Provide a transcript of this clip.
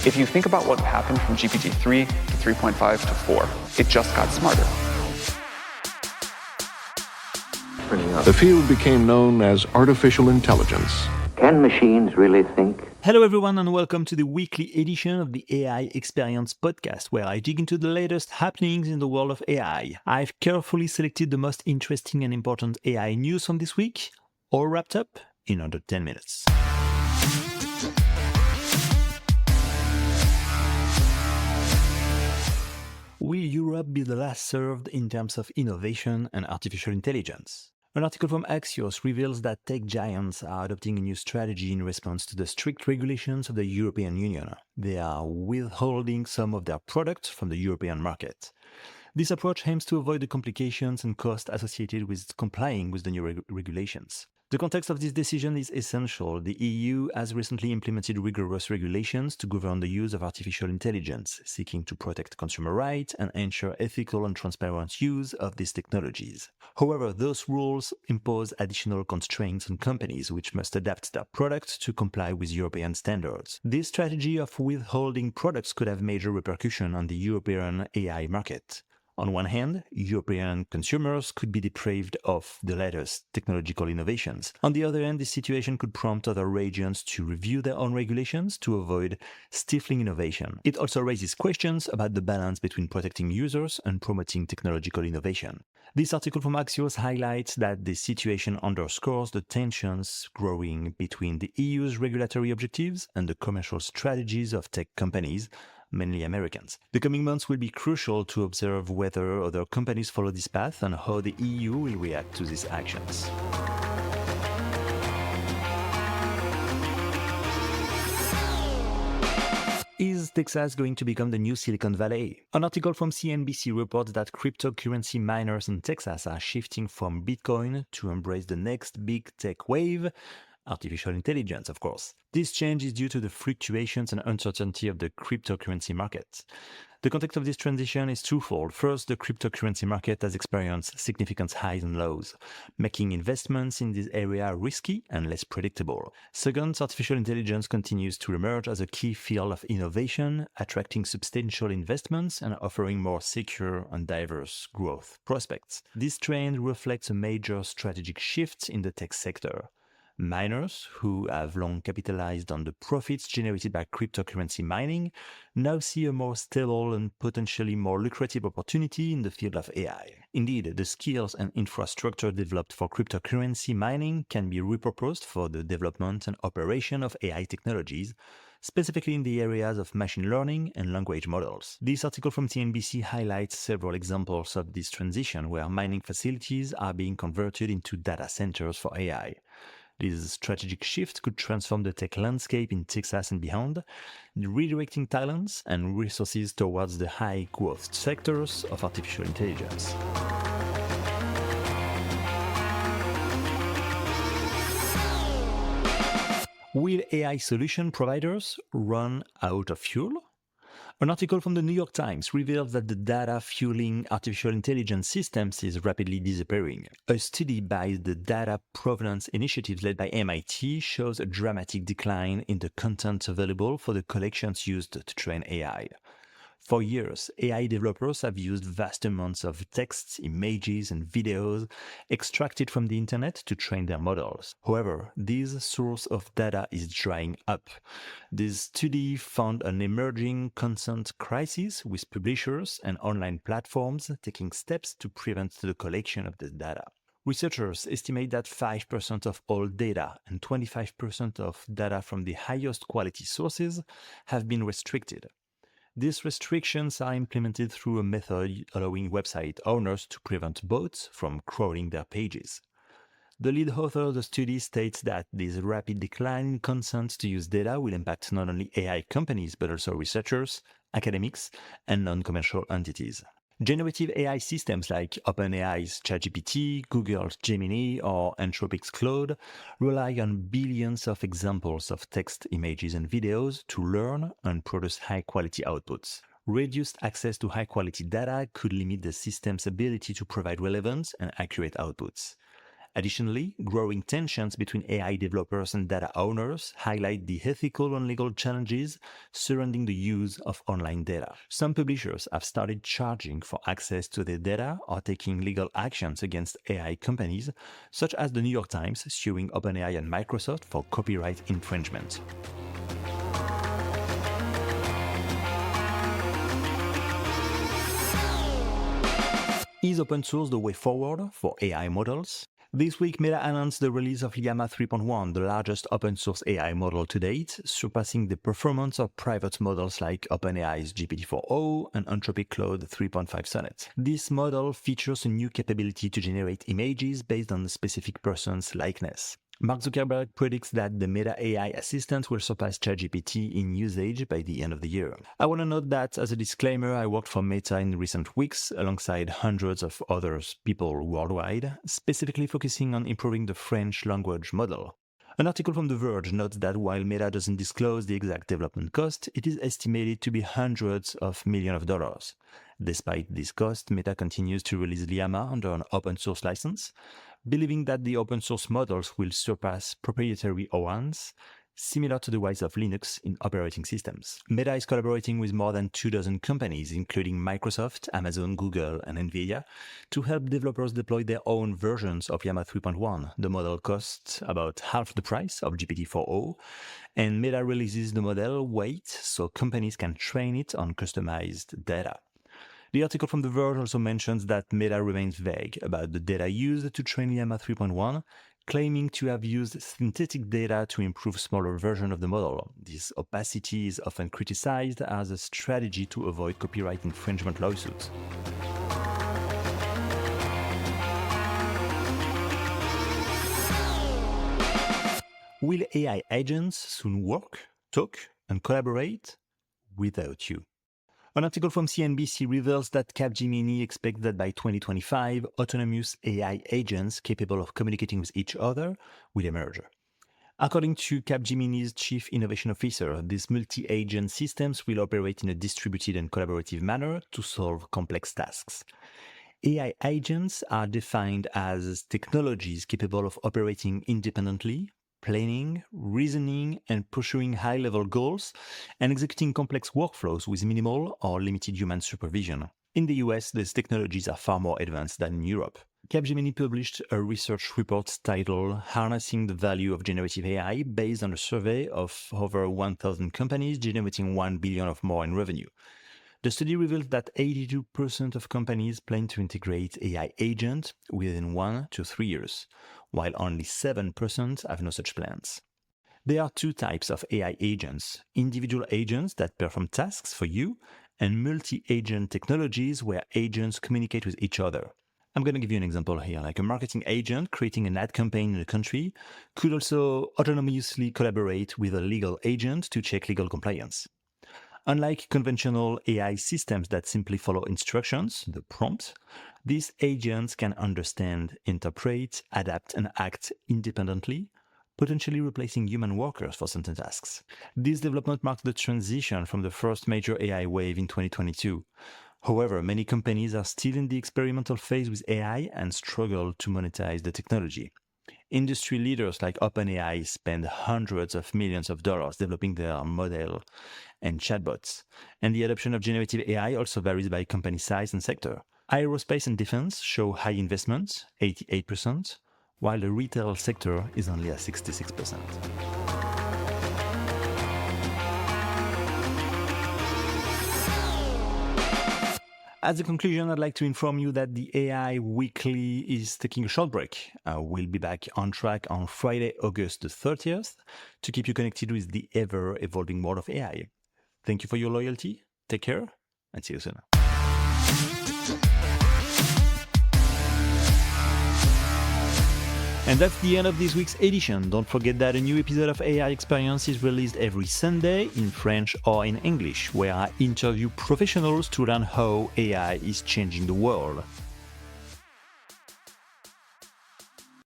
If you think about what happened from GPT-3 to 3.5 to 4, it just got smarter. The field became known as artificial intelligence. Can machines really think? Hello everyone and welcome to the weekly edition of the AI Experience podcast, where I dig into the latest happenings in the world of AI. I've carefully selected the most interesting and important AI news from this week, all wrapped up in under 10 minutes. Will Europe be the last served in terms of innovation and artificial intelligence? An article from Axios reveals that tech giants are adopting a new strategy in response to the strict regulations of the European Union. They are withholding some of their products from the European market. This approach aims to avoid the complications and costs associated with complying with the new regulations. The context of this decision is essential. The EU has recently implemented rigorous regulations to govern the use of artificial intelligence, seeking to protect consumer rights and ensure ethical and transparent use of these technologies. However, those rules impose additional constraints on companies which must adapt their products to comply with European standards. This strategy of withholding products could have major repercussions on the European AI market. On one hand, European consumers could be deprived of the latest technological innovations. On the other hand, this situation could prompt other regions to review their own regulations to avoid stifling innovation. It also raises questions about the balance between protecting users and promoting technological innovation. This article from Axios highlights that the situation underscores the tensions growing between the EU's regulatory objectives and the commercial strategies of tech companies, mainly Americans. The coming months will be crucial to observe whether other companies follow this path and how the EU will react to these actions. Is Texas going to become the new Silicon Valley? An article from CNBC reports that cryptocurrency miners in Texas are shifting from Bitcoin to embrace the next big tech wave, artificial intelligence, of course. This change is due to the fluctuations and uncertainty of the cryptocurrency market. The context of this transition is twofold. First, the cryptocurrency market has experienced significant highs and lows, making investments in this area risky and less predictable. Second, artificial intelligence continues to emerge as a key field of innovation, attracting substantial investments and offering more secure and diverse growth prospects. This trend reflects a major strategic shift in the tech sector. Miners, who have long capitalized on the profits generated by cryptocurrency mining, now see a more stable and potentially more lucrative opportunity in the field of AI. Indeed, the skills and infrastructure developed for cryptocurrency mining can be repurposed for the development and operation of AI technologies, specifically in the areas of machine learning and language models. This article from CNBC highlights several examples of this transition where mining facilities are being converted into data centers for AI. This strategic shift could transform the tech landscape in Texas and beyond, redirecting talents and resources towards the high-growth sectors of artificial intelligence. Will AI solution providers run out of fuel? An article from the New York Times reveals that the data fueling artificial intelligence systems is rapidly disappearing. A study by the Data Provenance Initiative led by MIT shows a dramatic decline in the content available for the collections used to train AI. For years, AI developers have used vast amounts of texts, images, and videos extracted from the internet to train their models. However, this source of data is drying up. This study found an emerging consent crisis with publishers and online platforms taking steps to prevent the collection of this data. Researchers estimate that 5% of all data and 25% of data from the highest quality sources have been restricted. These restrictions are implemented through a method allowing website owners to prevent bots from crawling their pages. The lead author of the study states that this rapid decline in consent to use data will impact not only AI companies but also researchers, academics, and non-commercial entities. Generative AI systems like OpenAI's ChatGPT, Google's Gemini, or Anthropic's Claude rely on billions of examples of text, images, and videos to learn and produce high-quality outputs. Reduced access to high-quality data could limit the system's ability to provide relevant and accurate outputs. Additionally, growing tensions between AI developers and data owners highlight the ethical and legal challenges surrounding the use of online data. Some publishers have started charging for access to their data or taking legal actions against AI companies, such as the New York Times suing OpenAI and Microsoft for copyright infringement. Is open source the way forward for AI models? This week, Meta announced the release of Llama 3.1, the largest open source AI model to date, surpassing the performance of private models like OpenAI's GPT-4o and Anthropic Claude 3.5 Sonnet. This model features a new capability to generate images based on a specific person's likeness. Mark Zuckerberg predicts that the Meta AI assistant will surpass ChatGPT in usage by the end of the year. I want to note that, as a disclaimer, I worked for Meta in recent weeks alongside hundreds of other people worldwide, specifically focusing on improving the French language model. An article from The Verge notes that while Meta doesn't disclose the exact development cost, it is estimated to be hundreds of millions of dollars. Despite this cost, Meta continues to release Llama under an open source license, believing that the open source models will surpass proprietary ones, similar to the rise of Linux in operating systems. Meta is collaborating with more than 24 companies, including Microsoft, Amazon, Google, and NVIDIA, to help developers deploy their own versions of Llama 3.1. The model costs about half the price of GPT-4o, and Meta releases the model weight so companies can train it on customized data. The article from The Verge also mentions that Meta remains vague about the data used to train Llama 3.1, claiming to have used synthetic data to improve smaller versions of the model. This opacity is often criticized as a strategy to avoid copyright infringement lawsuits. Will AI agents soon work, talk, and collaborate without you? An article from CNBC reveals that Capgemini expects that by 2025, autonomous AI agents capable of communicating with each other will emerge. According to Capgemini's Chief Innovation Officer, these multi-agent systems will operate in a distributed and collaborative manner to solve complex tasks. AI agents are defined as technologies capable of operating independently, planning, reasoning, and pursuing high-level goals, and executing complex workflows with minimal or limited human supervision. In the US, these technologies are far more advanced than in Europe. Capgemini published a research report titled Harnessing the Value of Generative AI based on a survey of over 1,000 companies generating $1 billion or more in revenue. The study revealed that 82% of companies plan to integrate AI agents within 1 to 3 years, while only 7% have no such plans. There are two types of AI agents: individual agents that perform tasks for you, and multi-agent technologies where agents communicate with each other. I'm going to give you an example here. Like a marketing agent creating an ad campaign in a country could also autonomously collaborate with a legal agent to check legal compliance. Unlike conventional AI systems that simply follow instructions, the prompt, these agents can understand, interpret, adapt, and act independently, potentially replacing human workers for certain tasks. This development marks the transition from the first major AI wave in 2022. However, many companies are still in the experimental phase with AI and struggle to monetize the technology. Industry leaders like OpenAI spend hundreds of millions of dollars developing their model and chatbots, and the adoption of generative AI also varies by company size and sector. Aerospace and defense show high investments, 88%, while the retail sector is only at 66%. As a conclusion, I'd like to inform you that the AI Weekly is taking a short break. We'll be back on track on Friday, August the 30th, to keep you connected with the ever-evolving world of AI. Thank you for your loyalty, take care, and see you soon. And that's the end of this week's edition. Don't forget that a new episode of AI Experience is released every Sunday in French or in English, where I interview professionals to learn how AI is changing the world.